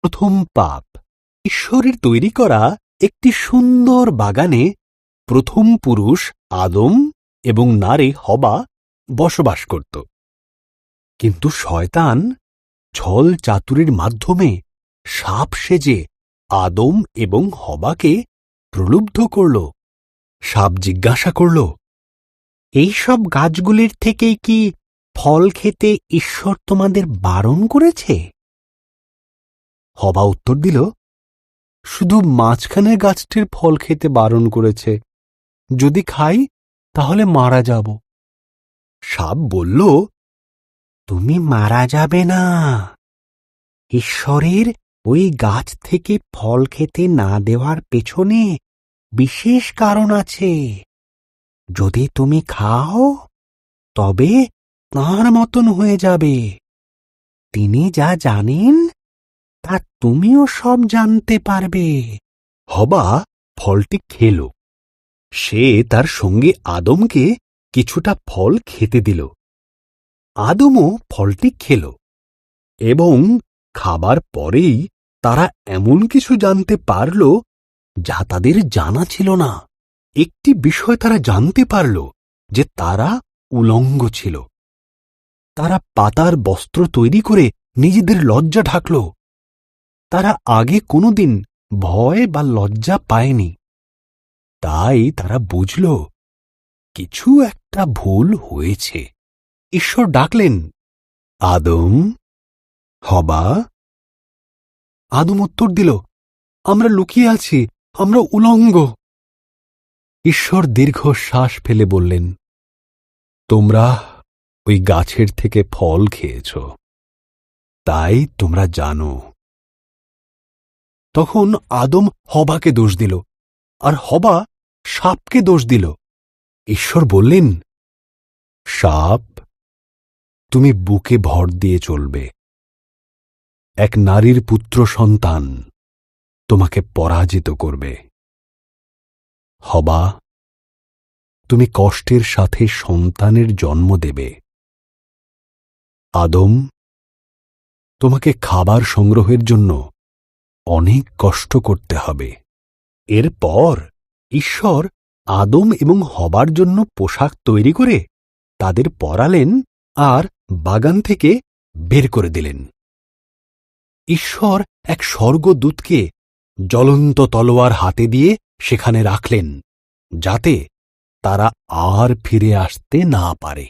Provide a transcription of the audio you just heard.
প্রথম পাপ। ঈশ্বরের তৈরি করা একটি সুন্দর বাগানে প্রথম পুরুষ আদম এবং নারী হবা বসবাস করত। কিন্তু শয়তান ছল চাতুরির মাধ্যমে সাপ সেজে আদম এবং হবাকে প্রলুব্ধ করল। সাপ জিজ্ঞাসা করল, এইসব গাছগুলির থেকেই কি ফল খেতে ঈশ্বর তোমাদের বারণ করেছে? হবা উত্তর দিল, শুধু মাঝখানের গাছটির ফল খেতে বারণ করেছে, যদি খাই তাহলে মারা যাব। সাপ বলল, তুমি মারা যাবে না। ঈশ্বরের ওই গাছ থেকে ফল খেতে না দেওয়ার পেছনে বিশেষ কারণ আছে। যদি তুমি খাও তবে তাঁর মতন হয়ে যাবে। তিনি যা জানেন তা তুমিও সব জানতে পারবে। হবা ফলটি খেল। সে তার সঙ্গে আদমকে কিছুটা ফল খেতে দিল। আদমও ফলটি খেল এবং খাবার পরেই তারা এমন কিছু জানতে পারল যা তাদের জানা ছিল না। একটি বিষয় তারা জানতে পারল যে তারা উলঙ্গ ছিল। তারা পাতার বস্ত্র তৈরি করে নিজেদের লজ্জা ঢাকল। তারা আগে কোনোদিন ভয় বা লজ্জা পায়নি। তাই তারা বুঝল কিছু একটা ভুল হয়েছে। ঈশ্বর ডাকলেন, আদম, হবা। আদম উত্তর দিল, আমরা লুকিয়ে আছি, আমরা উলঙ্গ। ঈশ্বর দীর্ঘশ্বাস ফেলে বললেন, তোমরা ওই গাছের থেকে ফল খেয়েছ, তাই তোমরা জানো। তখন আদম হবাকে দোষ দিল, আর হবা সাপকে দোষ দিল। ঈশ্বর বললেন, সাপ, তুমি বুকে ভর দিয়ে চলবে। এক নারীর পুত্র সন্তান তোমাকে পরাজিত করবে। হবা, তুমি কষ্টের সাথে সন্তানের জন্ম দেবে। আদম, তোমাকে খাবার সংগ্রহের জন্য অনেক কষ্ট করতে হবে। এরপর ঈশ্বর আদম এবং হবার জন্য পোশাক তৈরি করে তাদের পরালেন আর বাগান থেকে বের করে দিলেন। ঈশ্বর এক স্বর্গদূতকে জ্বলন্ত তলোয়ার হাতে দিয়ে সেখানে রাখলেন, যাতে তারা আর ফিরে আসতে না পারে।